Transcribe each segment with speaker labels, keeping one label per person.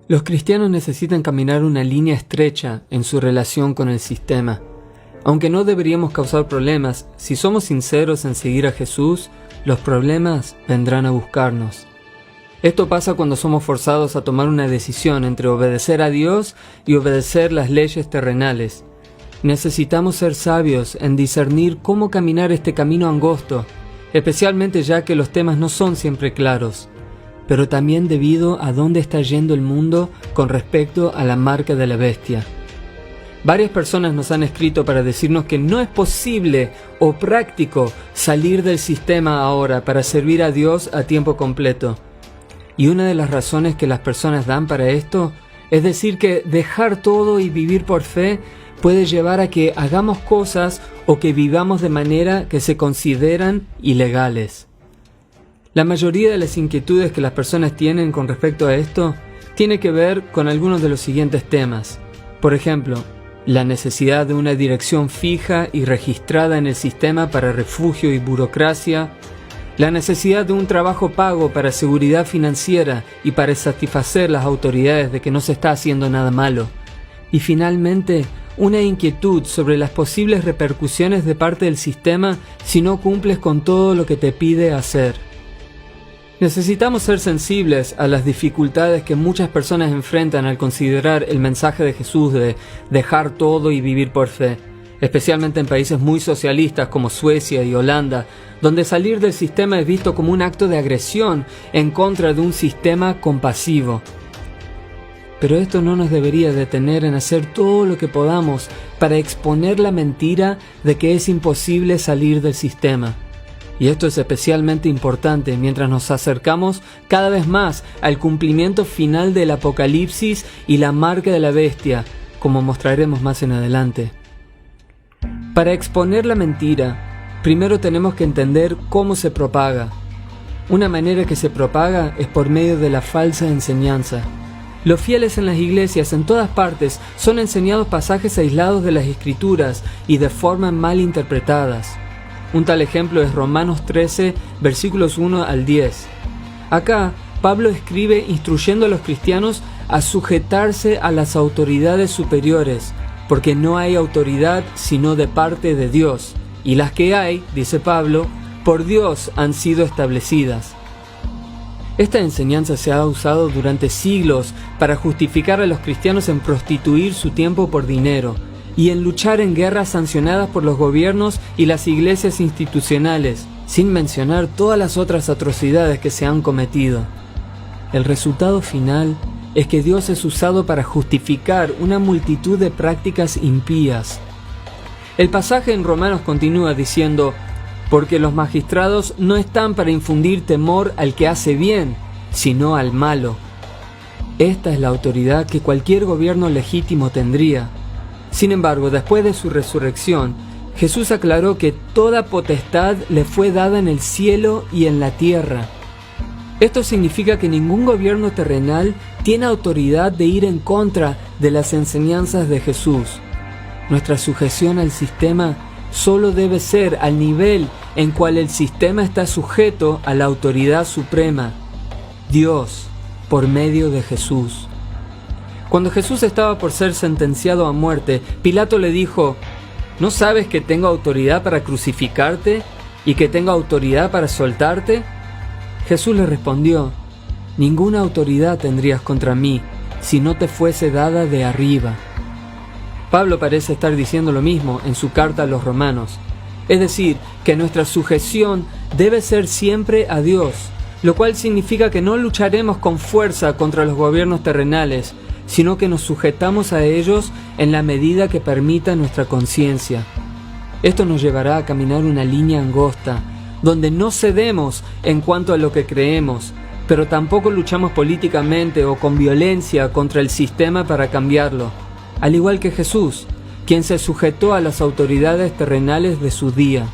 Speaker 1: Los cristianos necesitan caminar una línea estrecha en su relación con el sistema. Aunque no deberíamos causar problemas, si somos sinceros en seguir a Jesús, los problemas vendrán a buscarnos. Esto pasa cuando somos forzados a tomar una decisión entre obedecer a Dios y obedecer las leyes terrenales. Necesitamos ser sabios en discernir cómo caminar este camino angosto, especialmente ya que los temas no son siempre claros, pero también debido a dónde está yendo el mundo con respecto a la marca de la bestia. Varias personas nos han escrito para decirnos que no es posible o práctico salir del sistema ahora para servir a Dios a tiempo completo. Y una de las razones que las personas dan para esto es decir que dejar todo y vivir por fe puede llevar a que hagamos cosas o que vivamos de manera que se consideran ilegales. La mayoría de las inquietudes que las personas tienen con respecto a esto tiene que ver con algunos de los siguientes temas. Por ejemplo, la necesidad de una dirección fija y registrada en el sistema para refugio y burocracia, la necesidad de un trabajo pago para seguridad financiera y para satisfacer las autoridades de que no se está haciendo nada malo, y finalmente una inquietud sobre las posibles repercusiones de parte del sistema si no cumples con todo lo que te pide hacer. Necesitamos ser sensibles a las dificultades que muchas personas enfrentan al considerar el mensaje de Jesús de dejar todo y vivir por fe, especialmente en países muy socialistas como Suecia y Holanda, donde salir del sistema es visto como un acto de agresión en contra de un sistema compasivo. Pero esto no nos debería detener en hacer todo lo que podamos para exponer la mentira de que es imposible salir del sistema. Y esto es especialmente importante mientras nos acercamos cada vez más al cumplimiento final del Apocalipsis y la marca de la bestia, como mostraremos más en adelante. Para exponer la mentira, primero tenemos que entender cómo se propaga. Una manera que se propaga es por medio de la falsa enseñanza. Los fieles en las iglesias en todas partes son enseñados pasajes aislados de las Escrituras y de formas mal interpretadas. Un tal ejemplo es Romanos 13, versículos 1 al 10. Acá, Pablo escribe instruyendo a los cristianos a sujetarse a las autoridades superiores, porque no hay autoridad sino de parte de Dios, y las que hay, dice Pablo, por Dios han sido establecidas. Esta enseñanza se ha usado durante siglos para justificar a los cristianos en prostituir su tiempo por dinero y en luchar en guerras sancionadas por los gobiernos y las iglesias institucionales, sin mencionar todas las otras atrocidades que se han cometido. El resultado final es que Dios es usado para justificar una multitud de prácticas impías. El pasaje en Romanos continúa diciendo: porque los magistrados no están para infundir temor al que hace bien, sino al malo. Esta es la autoridad que cualquier gobierno legítimo tendría. Sin embargo, después de su resurrección, Jesús aclaró que toda potestad le fue dada en el cielo y en la tierra. Esto significa que ningún gobierno terrenal tiene autoridad de ir en contra de las enseñanzas de Jesús. Nuestra sujeción al sistema solo debe ser al nivel en cual el sistema está sujeto a la autoridad suprema, Dios, por medio de Jesús. Cuando Jesús estaba por ser sentenciado a muerte, Pilato le dijo: ¿no sabes que tengo autoridad para crucificarte y que tengo autoridad para soltarte? Jesús le respondió: ninguna autoridad tendrías contra mí si no te fuese dada de arriba. Pablo parece estar diciendo lo mismo en su carta a los romanos, es decir, que nuestra sujeción debe ser siempre a Dios, lo cual significa que no lucharemos con fuerza contra los gobiernos terrenales, sino que nos sujetamos a ellos en la medida que permita nuestra conciencia. Esto nos llevará a caminar una línea angosta, donde no cedemos en cuanto a lo que creemos, pero tampoco luchamos políticamente o con violencia contra el sistema para cambiarlo, al igual que Jesús, quien se sujetó a las autoridades terrenales de su día.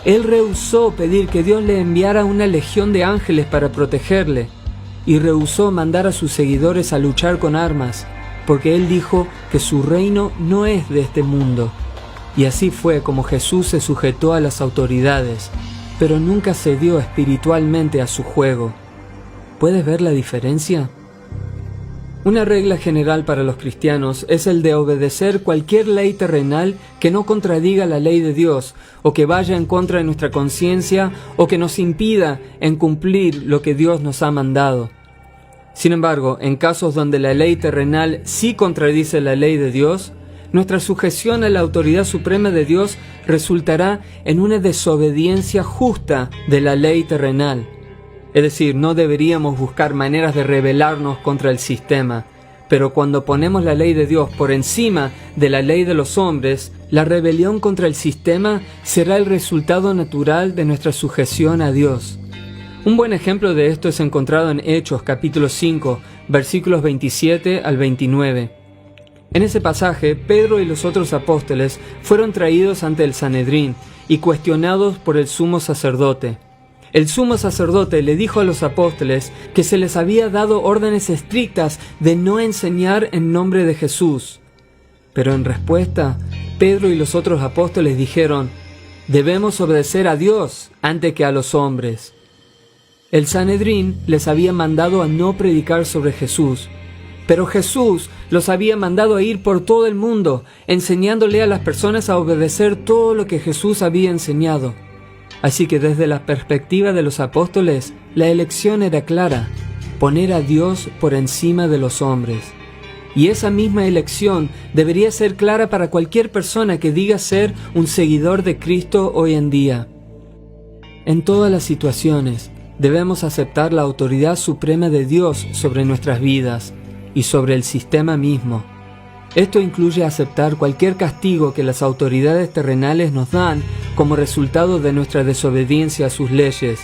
Speaker 1: Él rehusó pedir que Dios le enviara una legión de ángeles para protegerle, y rehusó mandar a sus seguidores a luchar con armas, porque él dijo que su reino no es de este mundo. Y así fue como Jesús se sujetó a las autoridades, pero nunca cedió espiritualmente a su juego. ¿Puedes ver la diferencia? Una regla general para los cristianos es el de obedecer cualquier ley terrenal que no contradiga la ley de Dios, o que vaya en contra de nuestra conciencia, o que nos impida en cumplir lo que Dios nos ha mandado. Sin embargo, en casos donde la ley terrenal sí contradice la ley de Dios, nuestra sujeción a la autoridad suprema de Dios resultará en una desobediencia justa de la ley terrenal. Es decir, no deberíamos buscar maneras de rebelarnos contra el sistema, pero cuando ponemos la ley de Dios por encima de la ley de los hombres, la rebelión contra el sistema será el resultado natural de nuestra sujeción a Dios. Un buen ejemplo de esto es encontrado en Hechos capítulo 5, versículos 27 al 29. En ese pasaje, Pedro y los otros apóstoles fueron traídos ante el Sanedrín y cuestionados por el sumo sacerdote. El sumo sacerdote le dijo a los apóstoles que se les había dado órdenes estrictas de no enseñar en nombre de Jesús. Pero en respuesta, Pedro y los otros apóstoles dijeron: «Debemos obedecer a Dios antes que a los hombres». El Sanedrín les había mandado a no predicar sobre Jesús, pero Jesús los había mandado a ir por todo el mundo, enseñándole a las personas a obedecer todo lo que Jesús había enseñado. Así que desde la perspectiva de los apóstoles, la elección era clara: poner a Dios por encima de los hombres. Y esa misma elección debería ser clara para cualquier persona que diga ser un seguidor de Cristo hoy en día. En todas las situaciones, debemos aceptar la autoridad suprema de Dios sobre nuestras vidas y sobre el sistema mismo. Esto incluye aceptar cualquier castigo que las autoridades terrenales nos dan como resultado de nuestra desobediencia a sus leyes,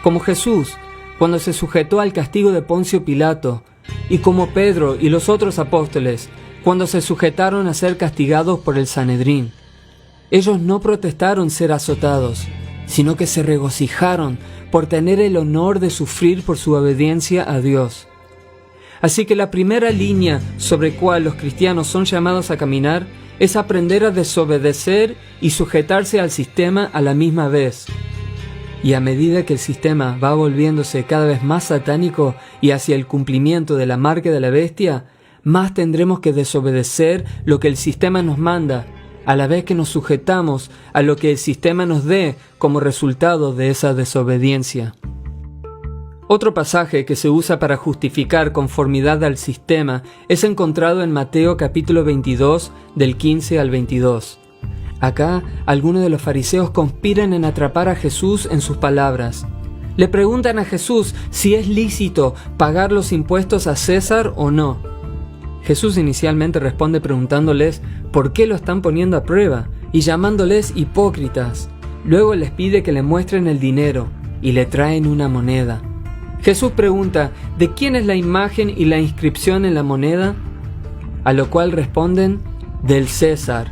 Speaker 1: como Jesús cuando se sujetó al castigo de Poncio Pilato, y como Pedro y los otros apóstoles cuando se sujetaron a ser castigados por el Sanedrín. Ellos no protestaron ser azotados, sino que se regocijaron por tener el honor de sufrir por su obediencia a Dios. Así que la primera línea sobre cual los cristianos son llamados a caminar es aprender a desobedecer y sujetarse al sistema a la misma vez. Y a medida que el sistema va volviéndose cada vez más satánico y hacia el cumplimiento de la marca de la bestia, más tendremos que desobedecer lo que el sistema nos manda, a la vez que nos sujetamos a lo que el sistema nos dé como resultado de esa desobediencia. Otro pasaje que se usa para justificar conformidad al sistema es encontrado en Mateo capítulo 22, del 15 al 22. Acá, algunos de los fariseos conspiran en atrapar a Jesús en sus palabras. Le preguntan a Jesús si es lícito pagar los impuestos a César o no. Jesús inicialmente responde preguntándoles por qué lo están poniendo a prueba y llamándoles hipócritas. Luego les pide que le muestren el dinero y le traen una moneda. Jesús pregunta: ¿de quién es la imagen y la inscripción en la moneda? A lo cual responden: del César.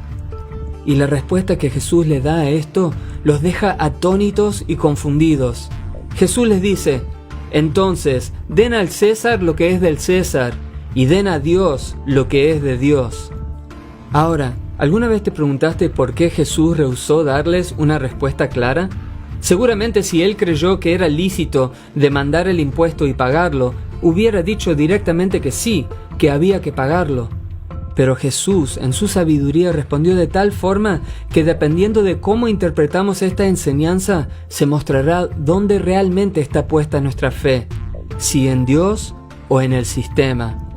Speaker 1: Y la respuesta que Jesús le da a esto los deja atónitos y confundidos. Jesús les dice: entonces, den al César lo que es del César, y den a Dios lo que es de Dios. Ahora, ¿alguna vez te preguntaste por qué Jesús rehusó darles una respuesta clara? Seguramente si él creyó que era lícito demandar el impuesto y pagarlo, hubiera dicho directamente que sí, que había que pagarlo. Pero Jesús, en su sabiduría, respondió de tal forma que dependiendo de cómo interpretamos esta enseñanza, se mostrará dónde realmente está puesta nuestra fe, si en Dios o en el sistema.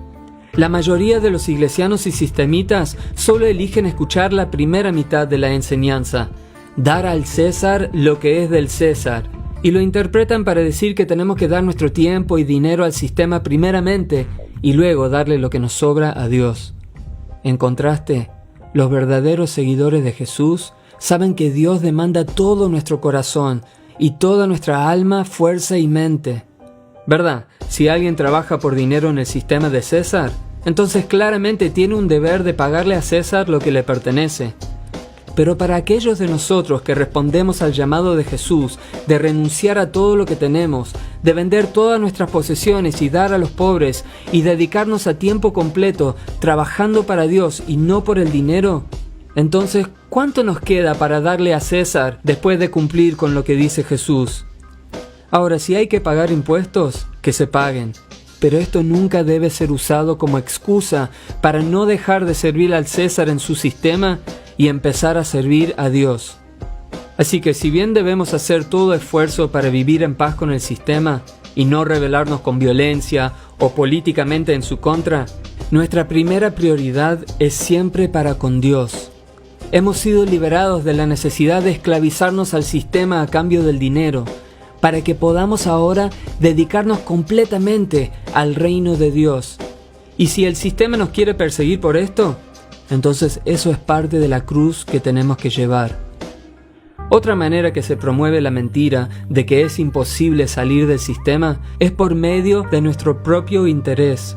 Speaker 1: La mayoría de los iglesianos y sistemitas solo eligen escuchar la primera mitad de la enseñanza, dar al César lo que es del César, y lo interpretan para decir que tenemos que dar nuestro tiempo y dinero al sistema primeramente y luego darle lo que nos sobra a Dios. En contraste, los verdaderos seguidores de Jesús saben que Dios demanda todo nuestro corazón y toda nuestra alma, fuerza y mente. ¿Verdad? Si alguien trabaja por dinero en el sistema de César, entonces claramente tiene un deber de pagarle a César lo que le pertenece. Pero para aquellos de nosotros que respondemos al llamado de Jesús, de renunciar a todo lo que tenemos, de vender todas nuestras posesiones y dar a los pobres, y dedicarnos a tiempo completo, trabajando para Dios y no por el dinero, entonces, ¿cuánto nos queda para darle a César después de cumplir con lo que dice Jesús? Ahora, si hay que pagar impuestos, que se paguen, pero esto nunca debe ser usado como excusa para no dejar de servir al César en su sistema y empezar a servir a Dios. Así que si bien debemos hacer todo esfuerzo para vivir en paz con el sistema y no rebelarnos con violencia o políticamente en su contra, nuestra primera prioridad es siempre para con Dios. Hemos sido liberados de la necesidad de esclavizarnos al sistema a cambio del dinero, para que podamos ahora dedicarnos completamente al reino de Dios. Y si el sistema nos quiere perseguir por esto, entonces eso es parte de la cruz que tenemos que llevar. Otra manera que se promueve la mentira de que es imposible salir del sistema es por medio de nuestro propio interés.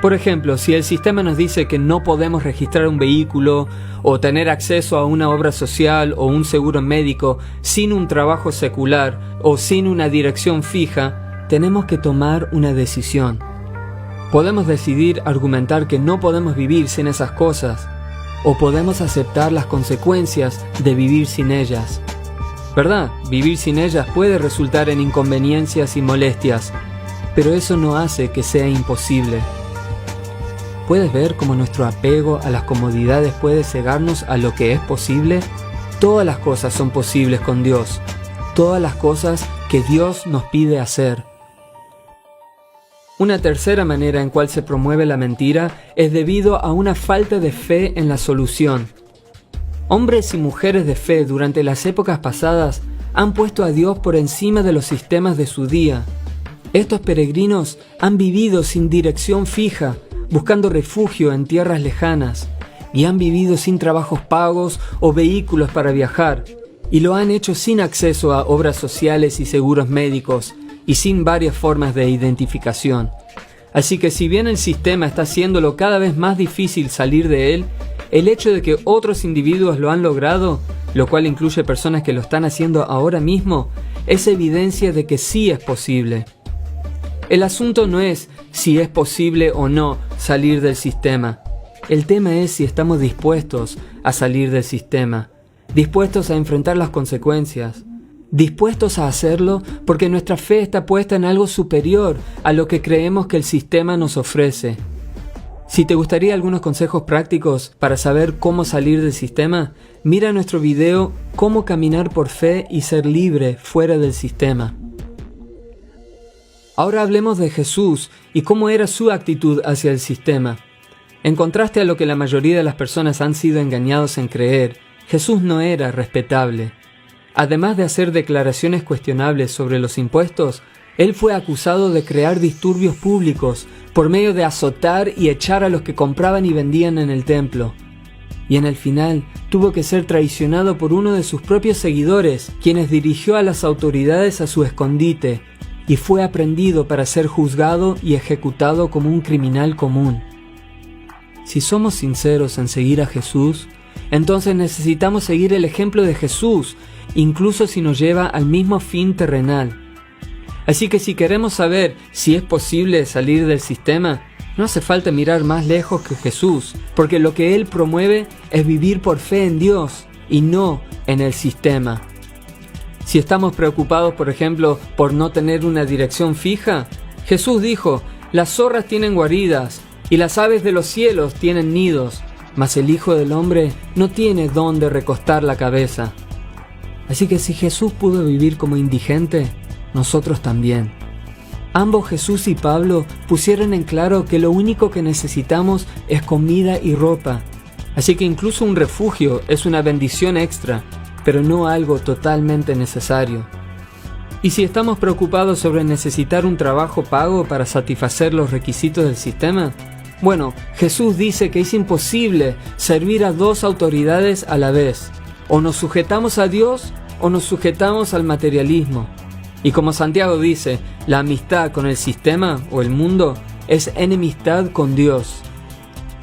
Speaker 1: Por ejemplo, si el sistema nos dice que no podemos registrar un vehículo o tener acceso a una obra social o un seguro médico sin un trabajo secular o sin una dirección fija, tenemos que tomar una decisión. Podemos decidir argumentar que no podemos vivir sin esas cosas, o podemos aceptar las consecuencias de vivir sin ellas. ¿Verdad? Vivir sin ellas puede resultar en inconveniencias y molestias, pero eso no hace que sea imposible. ¿Puedes ver cómo nuestro apego a las comodidades puede cegarnos a lo que es posible? Todas las cosas son posibles con Dios, todas las cosas que Dios nos pide hacer. Una tercera manera en cual se promueve la mentira es debido a una falta de fe en la solución. Hombres y mujeres de fe durante las épocas pasadas han puesto a Dios por encima de los sistemas de su día. Estos peregrinos han vivido sin dirección fija, buscando refugio en tierras lejanas, y han vivido sin trabajos pagos o vehículos para viajar, y lo han hecho sin acceso a obras sociales y seguros médicos, y sin varias formas de identificación. Así que si bien el sistema está haciéndolo cada vez más difícil salir de él, el hecho de que otros individuos lo han logrado, lo cual incluye personas que lo están haciendo ahora mismo, es evidencia de que sí es posible. El asunto no es si es posible o no salir del sistema. El tema es si estamos dispuestos a salir del sistema, dispuestos a enfrentar las consecuencias, dispuestos a hacerlo porque nuestra fe está puesta en algo superior a lo que creemos que el sistema nos ofrece. Si te gustaría algunos consejos prácticos para saber cómo salir del sistema, mira nuestro video Cómo caminar por fe y ser libre fuera del sistema. Ahora hablemos de Jesús y cómo era su actitud hacia el sistema. En contraste a lo que la mayoría de las personas han sido engañados en creer, Jesús no era respetable. Además de hacer declaraciones cuestionables sobre los impuestos, él fue acusado de crear disturbios públicos por medio de azotar y echar a los que compraban y vendían en el templo. Y en el final tuvo que ser traicionado por uno de sus propios seguidores, quienes dirigió a las autoridades a su escondite, y fue aprehendido para ser juzgado y ejecutado como un criminal común. Si somos sinceros en seguir a Jesús, entonces necesitamos seguir el ejemplo de Jesús, incluso si nos lleva al mismo fin terrenal. Así que si queremos saber si es posible salir del sistema, no hace falta mirar más lejos que Jesús, porque lo que Él promueve es vivir por fe en Dios y no en el sistema. Si estamos preocupados, por ejemplo, por no tener una dirección fija, Jesús dijo: las zorras tienen guaridas y las aves de los cielos tienen nidos, mas el Hijo del Hombre no tiene dónde recostar la cabeza. Así que si Jesús pudo vivir como indigente, nosotros también. Ambos, Jesús y Pablo, pusieron en claro que lo único que necesitamos es comida y ropa. Así que incluso un refugio es una bendición extra, pero no algo totalmente necesario. Y si estamos preocupados sobre necesitar un trabajo pago para satisfacer los requisitos del sistema, bueno, Jesús dice que es imposible servir a dos autoridades a la vez. O nos sujetamos a Dios o nos sujetamos al materialismo. Y como Santiago dice, la amistad con el sistema o el mundo es enemistad con Dios.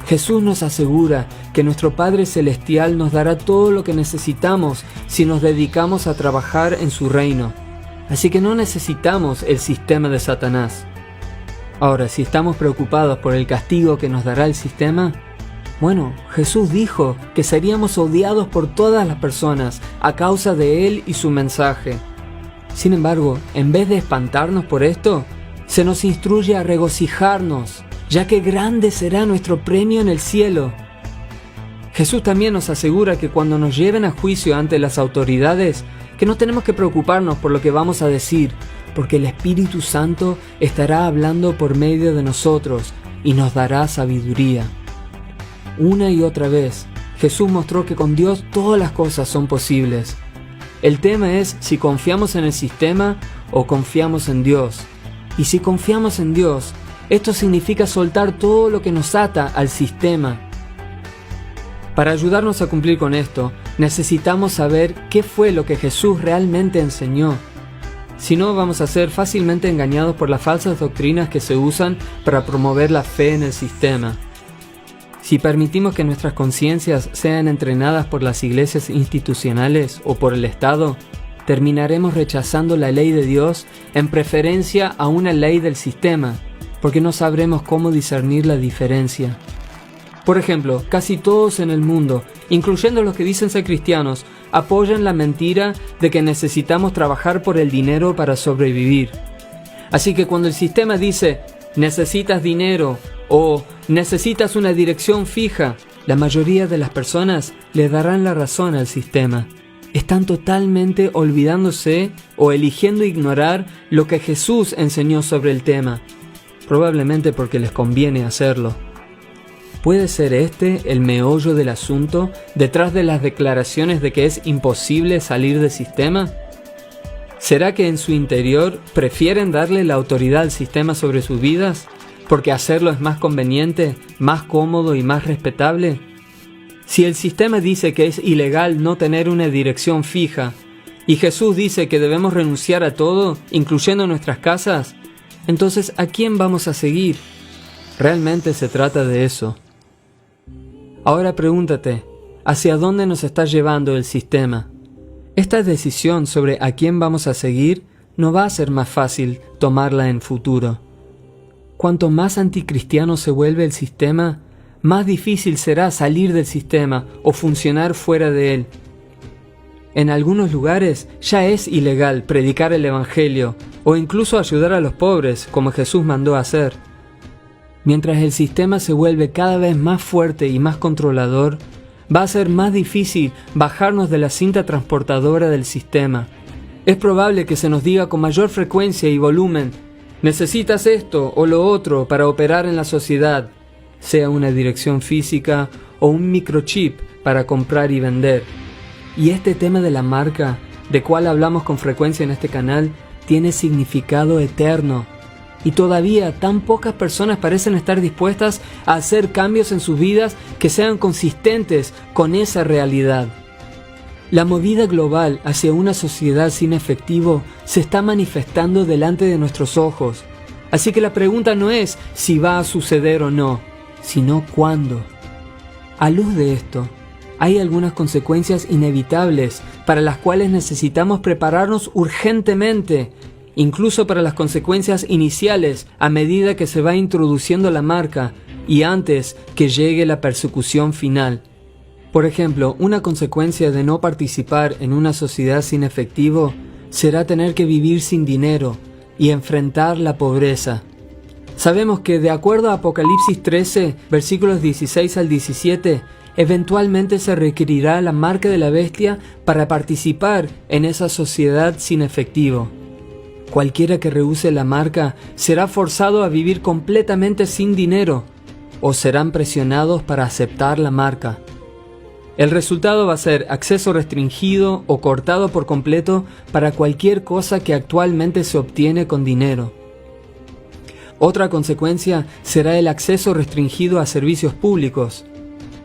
Speaker 1: Jesús nos asegura que nuestro Padre Celestial nos dará todo lo que necesitamos si nos dedicamos a trabajar en su reino. Así que no necesitamos el sistema de Satanás. Ahora, si estamos preocupados por el castigo que nos dará el sistema, bueno, Jesús dijo que seríamos odiados por todas las personas a causa de Él y su mensaje. Sin embargo, en vez de espantarnos por esto, Se nos instruye a regocijarnos, ya que grande será nuestro premio en el cielo. Jesús también nos asegura que cuando nos lleven a juicio ante las autoridades, que no tenemos que preocuparnos por lo que vamos a decir, porque el Espíritu Santo estará hablando por medio de nosotros y nos dará sabiduría. Una y otra vez, Jesús mostró que con Dios todas las cosas son posibles. El tema es si confiamos en el sistema o confiamos en Dios. Y si confiamos en Dios, esto significa soltar todo lo que nos ata al sistema. Para ayudarnos a cumplir con esto, necesitamos saber qué fue lo que Jesús realmente enseñó. Si no, vamos a ser fácilmente engañados por las falsas doctrinas que se usan para promover la fe en el sistema. Si permitimos que nuestras conciencias sean entrenadas por las iglesias institucionales o por el Estado, terminaremos rechazando la ley de Dios en preferencia a una ley del sistema, porque no sabremos cómo discernir la diferencia. Por ejemplo, casi todos en el mundo, incluyendo los que dicen ser cristianos, apoyan la mentira de que necesitamos trabajar por el dinero para sobrevivir. Así que cuando el sistema dice, necesitas dinero o necesitas una dirección fija, la mayoría de las personas le darán la razón al sistema. Están totalmente olvidándose o eligiendo ignorar lo que Jesús enseñó sobre el tema, probablemente porque les conviene hacerlo. ¿Puede ser este el meollo del asunto detrás de las declaraciones de que es imposible salir del sistema? ¿Será que en su interior prefieren darle la autoridad al sistema sobre sus vidas porque hacerlo es más conveniente, más cómodo y más respetable? Si el sistema dice que es ilegal no tener una dirección fija y Jesús dice que debemos renunciar a todo, incluyendo nuestras casas, entonces ¿a quién vamos a seguir? Realmente se trata de eso. Ahora pregúntate, ¿hacia dónde nos está llevando el sistema? Esta decisión sobre a quién vamos a seguir no va a ser más fácil tomarla en futuro. Cuanto más anticristiano se vuelve el sistema, más difícil será salir del sistema o funcionar fuera de él. En algunos lugares ya es ilegal predicar el Evangelio o incluso ayudar a los pobres, como Jesús mandó hacer. Mientras el sistema se vuelve cada vez más fuerte y más controlador, va a ser más difícil bajarnos de la cinta transportadora del sistema. Es probable que se nos diga con mayor frecuencia y volumen, necesitas esto o lo otro para operar en la sociedad, sea una dirección física o un microchip para comprar y vender. Y este tema de la marca, de cual hablamos con frecuencia en este canal, tiene significado eterno. Y todavía tan pocas personas parecen estar dispuestas a hacer cambios en sus vidas que sean consistentes con esa realidad. La movida global hacia una sociedad sin efectivo se está manifestando delante de nuestros ojos. Así que la pregunta no es si va a suceder o no, sino cuándo. A luz de esto, hay algunas consecuencias inevitables para las cuales necesitamos prepararnos urgentemente, incluso para las consecuencias iniciales a medida que se va introduciendo la marca y antes que llegue la persecución final. Por ejemplo, una consecuencia de no participar en una sociedad sin efectivo será tener que vivir sin dinero y enfrentar la pobreza. Sabemos que de acuerdo a Apocalipsis 13, versículos 16 al 17, eventualmente se requerirá la marca de la bestia para participar en esa sociedad sin efectivo. Cualquiera que rehúse la marca será forzado a vivir completamente sin dinero o serán presionados para aceptar la marca. El resultado va a ser acceso restringido o cortado por completo para cualquier cosa que actualmente se obtiene con dinero. Otra consecuencia será el acceso restringido a servicios públicos.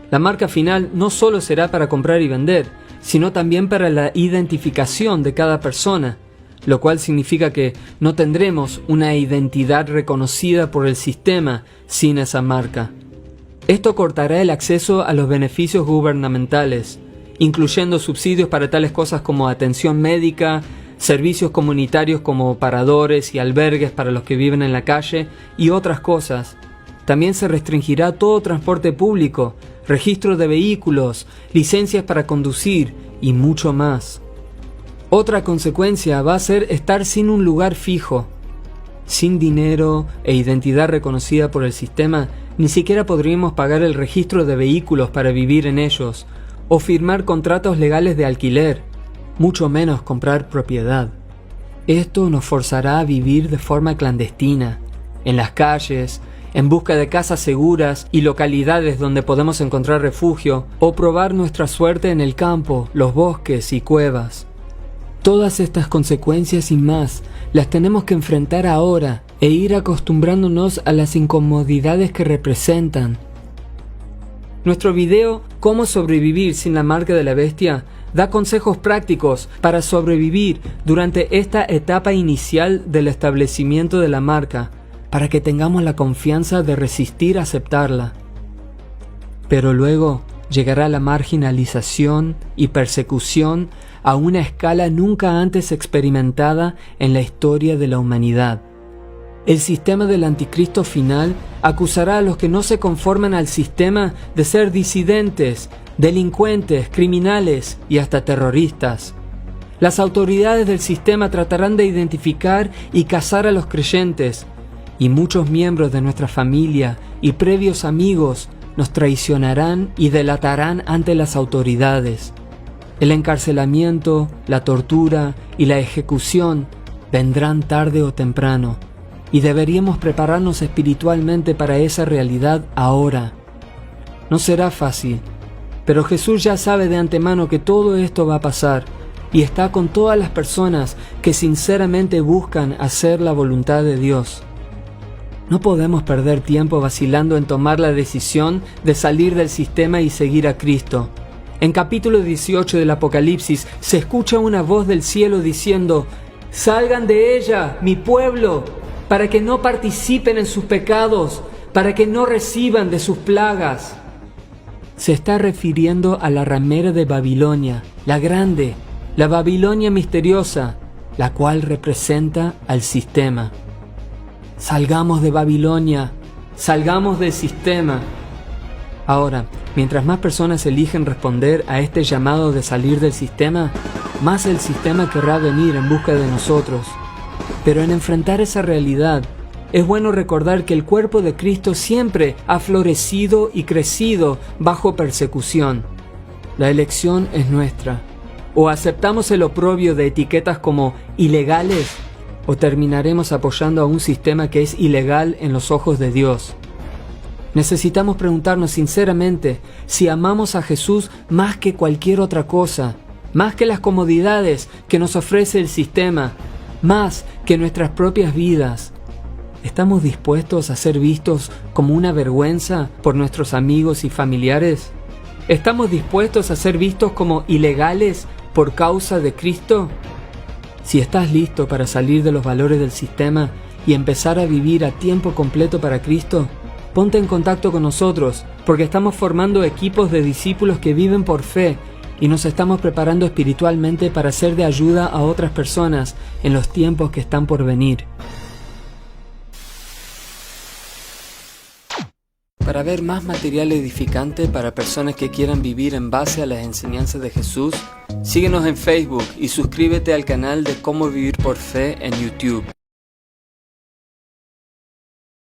Speaker 1: La marca final no solo será para comprar y vender, sino también para la identificación de cada persona, lo cual significa que no tendremos una identidad reconocida por el sistema sin esa marca. Esto cortará el acceso a los beneficios gubernamentales, incluyendo subsidios para tales cosas como atención médica, servicios comunitarios como paradores y albergues para los que viven en la calle y otras cosas. También se restringirá todo transporte público, registro de vehículos, licencias para conducir y mucho más. Otra consecuencia va a ser estar sin un lugar fijo. Sin dinero e identidad reconocida por el sistema, ni siquiera podríamos pagar el registro de vehículos para vivir en ellos, o firmar contratos legales de alquiler, mucho menos comprar propiedad. Esto nos forzará a vivir de forma clandestina, en las calles, en busca de casas seguras y localidades donde podemos encontrar refugio, o probar nuestra suerte en el campo, los bosques y cuevas. Todas estas consecuencias y más las tenemos que enfrentar ahora e ir acostumbrándonos a las incomodidades que representan. Nuestro video Cómo sobrevivir sin la marca de la bestia da consejos prácticos para sobrevivir durante esta etapa inicial del establecimiento de la marca, para que tengamos la confianza de resistir a aceptarla. Pero luego llegará la marginalización y persecución a una escala nunca antes experimentada en la historia de la humanidad. El sistema del anticristo final acusará a los que no se conforman al sistema de ser disidentes, delincuentes, criminales y hasta terroristas. Las autoridades del sistema tratarán de identificar y cazar a los creyentes, y muchos miembros de nuestra familia y previos amigos nos traicionarán y delatarán ante las autoridades. El encarcelamiento, la tortura y la ejecución vendrán tarde o temprano, y deberíamos prepararnos espiritualmente para esa realidad ahora. No será fácil, pero Jesús ya sabe de antemano que todo esto va a pasar, y está con todas las personas que sinceramente buscan hacer la voluntad de Dios. No podemos perder tiempo vacilando en tomar la decisión de salir del sistema y seguir a Cristo. En capítulo 18 del Apocalipsis se escucha una voz del cielo diciendo: «Salgan de ella, mi pueblo, para que no participen en sus pecados, para que no reciban de sus plagas». Se está refiriendo a la ramera de Babilonia, la grande, la Babilonia misteriosa, la cual representa al sistema. Salgamos de Babilonia, salgamos del sistema. Ahora, mientras más personas eligen responder a este llamado de salir del sistema, más el sistema querrá venir en busca de nosotros. Pero en enfrentar esa realidad, es bueno recordar que el cuerpo de Cristo siempre ha florecido y crecido bajo persecución. La elección es nuestra. O aceptamos el oprobio de etiquetas como ilegales, o terminaremos apoyando a un sistema que es ilegal en los ojos de Dios. Necesitamos preguntarnos sinceramente si amamos a Jesús más que cualquier otra cosa, más que las comodidades que nos ofrece el sistema, más que nuestras propias vidas. ¿Estamos dispuestos a ser vistos como una vergüenza por nuestros amigos y familiares? ¿Estamos dispuestos a ser vistos como ilegales por causa de Cristo? Si estás listo para salir de los valores del sistema y empezar a vivir a tiempo completo para Cristo, ponte en contacto con nosotros, porque estamos formando equipos de discípulos que viven por fe y nos estamos preparando espiritualmente para ser de ayuda a otras personas en los tiempos que están por venir. Para ver más material edificante para personas que quieran vivir en base a las enseñanzas de Jesús, síguenos en Facebook y suscríbete al canal de Cómo Vivir por Fe en YouTube.